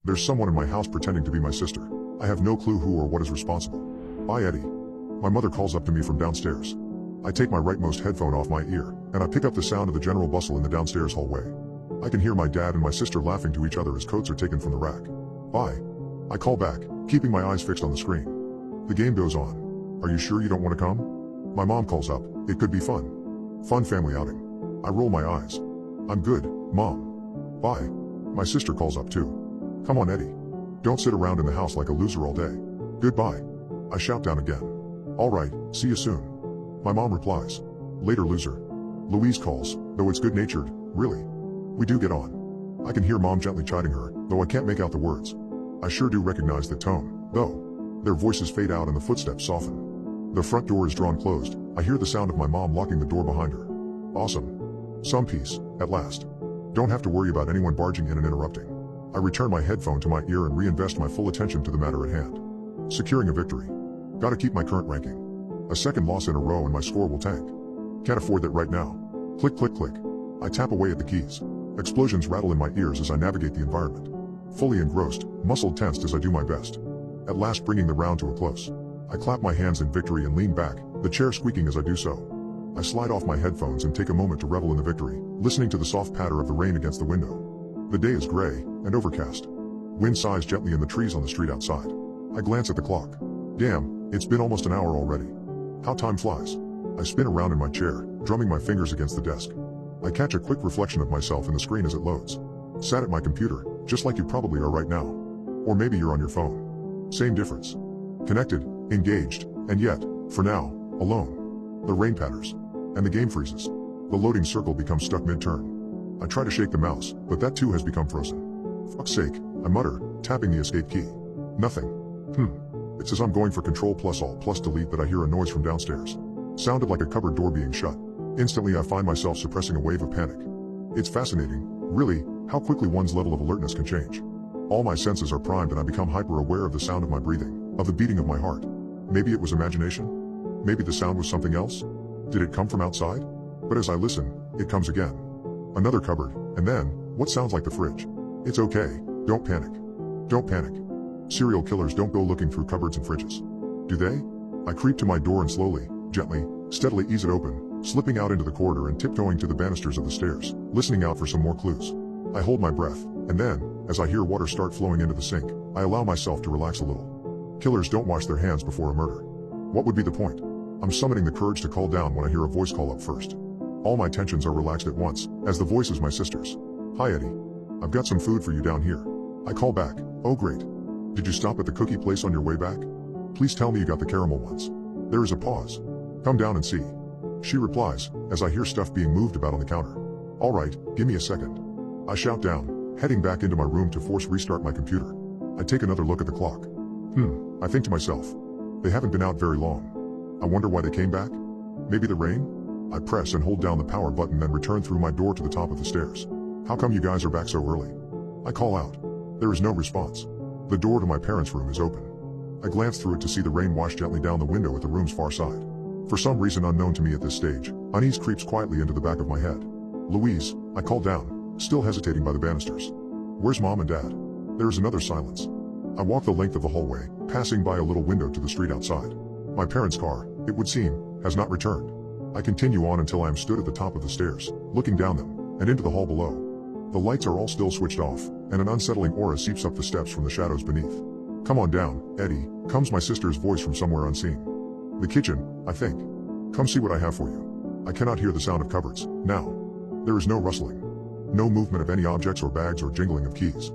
There's someone in my house pretending to be my sister. I have no clue who or what is responsible. Bye, Eddie. My mother calls up to me from downstairs. I take my rightmost headphone off my ear, and I pick up the sound of the general bustle in the downstairs hallway. I can hear my dad and my sister laughing to each other as coats are taken from the rack. Bye. I call back, keeping my eyes fixed on the screen. The game goes on. Are you sure you don't want to come? My mom calls up. It could be fun. Fun family outing. I roll my eyes. I'm good, Mom. Bye. My sister calls up too. Come on, Eddie. Don't sit around in the house like a loser all day. Goodbye. I shout down again. All right, see you soon. My mom replies. Later, loser. Louise calls, though it's good-natured, really. We do get on. I can hear Mom gently chiding her, though I can't make out the words. I sure do recognize the tone, though. Their voices fade out and the footsteps soften. The front door is drawn closed. I hear the sound of my mom locking the door behind her. Awesome. Some peace, at last. Don't have to worry about anyone barging in and interrupting. I return my headphone to my ear and reinvest my full attention to the matter at hand. Securing a victory. Gotta keep my current ranking. A second loss in a row and my score will tank. Can't afford that right now. Click, click, click. I tap away at the keys. Explosions rattle in my ears as I navigate the environment. Fully engrossed, muscle tensed as I do my best. At last bringing the round to a close. I clap my hands in victory and lean back, the chair squeaking as I do so. I slide off my headphones and take a moment to revel in the victory, listening to the soft patter of the rain against the window. The day is gray and overcast. Wind sighs gently in the trees on the street outside. I glance at the clock. Damn, it's been almost an hour already. How time flies. I spin around in my chair, drumming my fingers against the desk. I catch a quick reflection of myself in the screen as it loads. Sat at my computer, just like you probably are right now. Or maybe you're on your phone. Same difference. Connected, engaged, and yet, for now, alone. The rain patters. And the game freezes. The loading circle becomes stuck mid-turn. I try to shake the mouse, but that too has become frozen. Fuck's sake, I mutter, tapping the escape key. Nothing. It's as I'm going for Control plus Alt plus Delete that I hear a noise from downstairs. Sounded like a cupboard door being shut. Instantly I find myself suppressing a wave of panic. It's fascinating, really, how quickly one's level of alertness can change. All my senses are primed and I become hyper-aware of the sound of my breathing, of the beating of my heart. Maybe it was imagination? Maybe the sound was something else? Did it come from outside? But as I listen, it comes again. Another cupboard, and then, what sounds like the fridge. It's okay, don't panic. Don't panic. Serial killers don't go looking through cupboards and fridges. Do they? I creep to my door and slowly, gently, steadily ease it open, slipping out into the corridor and tiptoeing to the banisters of the stairs, listening out for some more clues. I hold my breath, and then, as I hear water start flowing into the sink, I allow myself to relax a little. Killers don't wash their hands before a murder. What would be the point? I'm summoning the courage to call down when I hear a voice call up first. All my tensions are relaxed at once, as the voice is my sister's. Hi Eddie. I've got some food for you down here. I call back. Oh great. Did you stop at the cookie place on your way back? Please tell me you got the caramel ones. There is a pause. Come down and see. She replies, as I hear stuff being moved about on the counter. Alright, give me a second. I shout down, heading back into my room to force restart my computer. I take another look at the clock. I think to myself. They haven't been out very long. I wonder why they came back? Maybe the rain? I press and hold down the power button then return through my door to the top of the stairs. How come you guys are back so early? I call out. There is no response. The door to my parents' room is open. I glance through it to see the rain wash gently down the window at the room's far side. For some reason unknown to me at this stage, unease creeps quietly into the back of my head. Louise, I call down, still hesitating by the banisters. Where's Mom and Dad? There is another silence. I walk the length of the hallway, passing by a little window to the street outside. My parents' car, it would seem, has not returned. I continue on until I am stood at the top of the stairs, looking down them, and into the hall below. The lights are all still switched off, and an unsettling aura seeps up the steps from the shadows beneath. Come on down, Eddie, comes my sister's voice from somewhere unseen. The kitchen, I think. Come see what I have for you. I cannot hear the sound of cupboards, now. There is no rustling. No movement of any objects or bags or jingling of keys.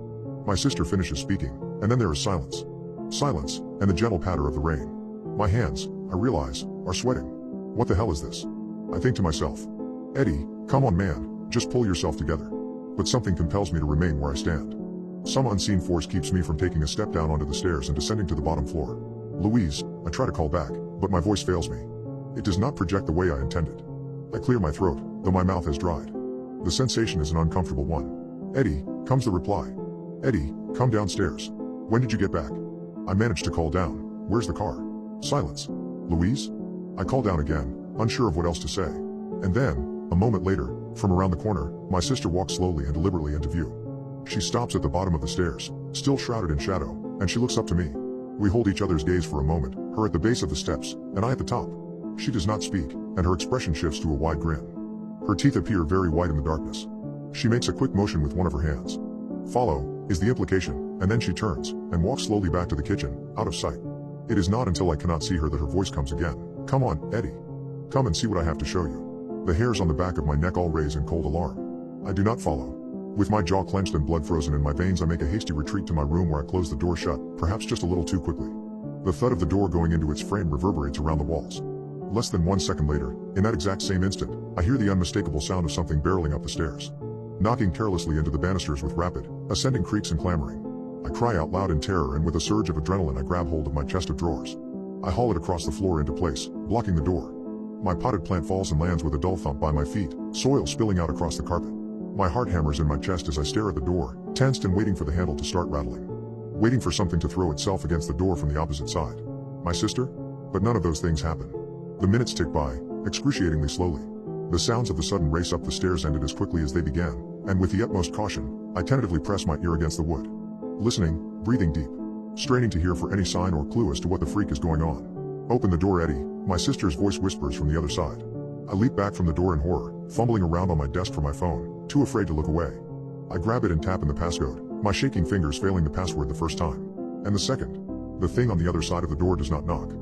My sister finishes speaking, and then there is silence. Silence, and the gentle patter of the rain. My hands, I realize, are sweating. What the hell is this? I think to myself. Eddie, come on man, just pull yourself together. But something compels me to remain where I stand. Some unseen force keeps me from taking a step down onto the stairs and descending to the bottom floor. Louise, I try to call back, but my voice fails me. It does not project the way I intended. I clear my throat, though my mouth has dried. The sensation is an uncomfortable one. Eddie, comes the reply. Eddie, come downstairs. When did you get back? I manage to call down. Where's the car? Silence. Louise? I call down again, unsure of what else to say. And then, a moment later, from around the corner, my sister walks slowly and deliberately into view. She stops at the bottom of the stairs, still shrouded in shadow, and she looks up to me. We hold each other's gaze for a moment, her at the base of the steps, and I at the top. She does not speak, and her expression shifts to a wide grin. Her teeth appear very white in the darkness. She makes a quick motion with one of her hands. Follow, is the implication, and then she turns, and walks slowly back to the kitchen, out of sight. It is not until I cannot see her that her voice comes again. Come on, Eddie. Come and see what I have to show you. The hairs on the back of my neck all raise in cold alarm. I do not follow. With my jaw clenched and blood frozen in my veins, I make a hasty retreat to my room where I close the door shut, perhaps just a little too quickly. The thud of the door going into its frame reverberates around the walls. Less than 1 second later, in that exact same instant, I hear the unmistakable sound of something barreling up the stairs, knocking carelessly into the banisters with rapid, ascending creaks and clamoring. I cry out loud in terror, and with a surge of adrenaline I grab hold of my chest of drawers. I haul it across the floor into place, blocking the door. My potted plant falls and lands with a dull thump by my feet, soil spilling out across the carpet. My heart hammers in my chest as I stare at the door, tensed and waiting for the handle to start rattling. Waiting for something to throw itself against the door from the opposite side. My sister? But none of those things happen. The minutes tick by, excruciatingly slowly. The sounds of the sudden race up the stairs ended as quickly as they began, and with the utmost caution, I tentatively press my ear against the wood. Listening, breathing deep, straining to hear for any sign or clue as to what the freak is going on. Open the door, Eddie, my sister's voice whispers from the other side. I leap back from the door in horror, fumbling around on my desk for my phone, too afraid to look away. I grab it and tap in the passcode, my shaking fingers failing the password the first time. And the second. The thing on the other side of the door does not knock.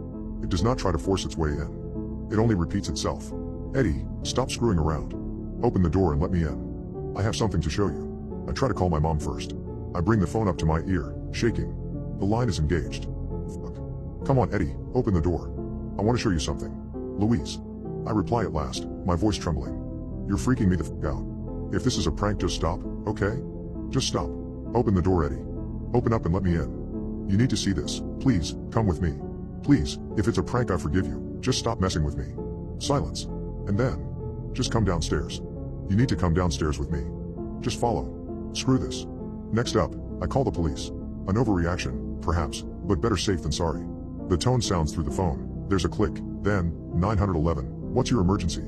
It does not try to force its way in. It only repeats itself. Eddie, stop screwing around. Open the door and let me in. I have something to show you. I try to call my mom first. I bring the phone up to my ear, shaking. The line is engaged. Fuck. Come on, Eddie, open the door. I want to show you something. Louise. I reply at last, my voice trembling. You're freaking me the fuck out. If this is a prank, just stop, okay? Just stop. Open the door, Eddie. Open up and let me in. You need to see this. Please, come with me. Please, if it's a prank, I forgive you. Just stop messing with me. Silence. And then, just come downstairs. You need to come downstairs with me. Just follow. Screw this. Next up, I call the police. An overreaction, perhaps, but better safe than sorry. The tone sounds through the phone. There's a click, then, 911, what's your emergency?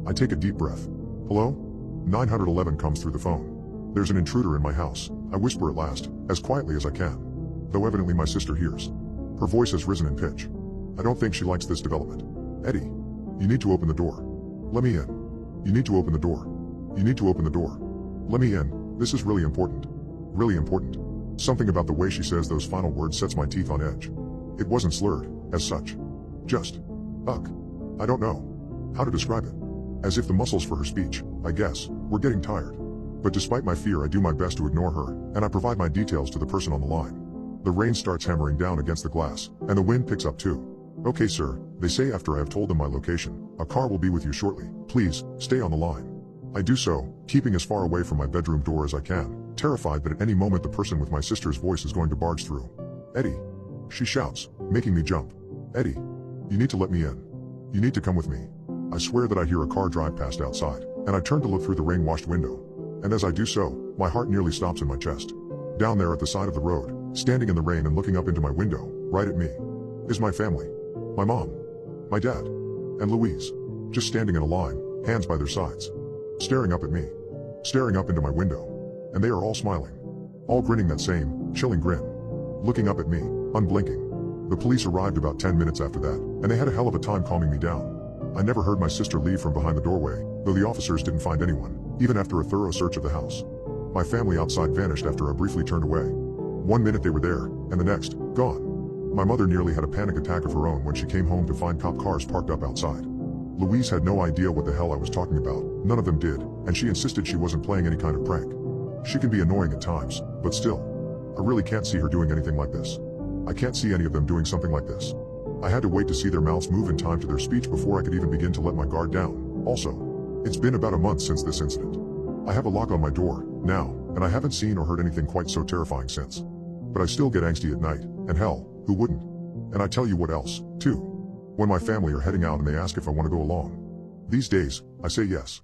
I take a deep breath. Hello? 911 comes through the phone. There's an intruder in my house, I whisper at last, as quietly as I can. Though evidently my sister hears. Her voice has risen in pitch. I don't think she likes this development. Eddie, you need to open the door. Let me in. You need to open the door. You need to open the door. Let me in, this is really important. Really important. Something about the way she says those final words sets my teeth on edge. It wasn't slurred, as such. Just, ugh. I don't know how to describe it. As if the muscles for her speech, I guess, were getting tired. But despite my fear, I do my best to ignore her, and I provide my details to the person on the line. The rain starts hammering down against the glass, and the wind picks up too. Okay sir, they say after I have told them my location, a car will be with you shortly. Please, stay on the line. I do so, keeping as far away from my bedroom door as I can, terrified that at any moment the person with my sister's voice is going to barge through. Eddie. She shouts, making me jump. Eddie. You need to let me in. You need to come with me. I swear that I hear a car drive past outside, and I turn to look through the rain-washed window. And as I do so, my heart nearly stops in my chest. Down there at the side of the road, standing in the rain and looking up into my window, right at me, is my family. My mom. My dad. And Louise. Just standing in a line, hands by their sides. Staring up at me. Staring up into my window. And they are all smiling. All grinning that same, chilling grin. Looking up at me, unblinking. The police arrived about 10 minutes after that, and they had a hell of a time calming me down. I never heard my sister leave from behind the doorway, though the officers didn't find anyone, even after a thorough search of the house. My family outside vanished after I briefly turned away. 1 minute they were there, and the next, gone. My mother nearly had a panic attack of her own when she came home to find cop cars parked up outside. Louise had no idea what the hell I was talking about, none of them did, and she insisted she wasn't playing any kind of prank. She can be annoying at times, but still. I really can't see her doing anything like this. I can't see any of them doing something like this. I had to wait to see their mouths move in time to their speech before I could even begin to let my guard down. Also, it's been about a month since this incident. I have a lock on my door, now, and I haven't seen or heard anything quite so terrifying since. But I still get angsty at night, and hell, who wouldn't? And I tell you what else, too. When my family are heading out and they ask if I want to go along. These days, I say yes.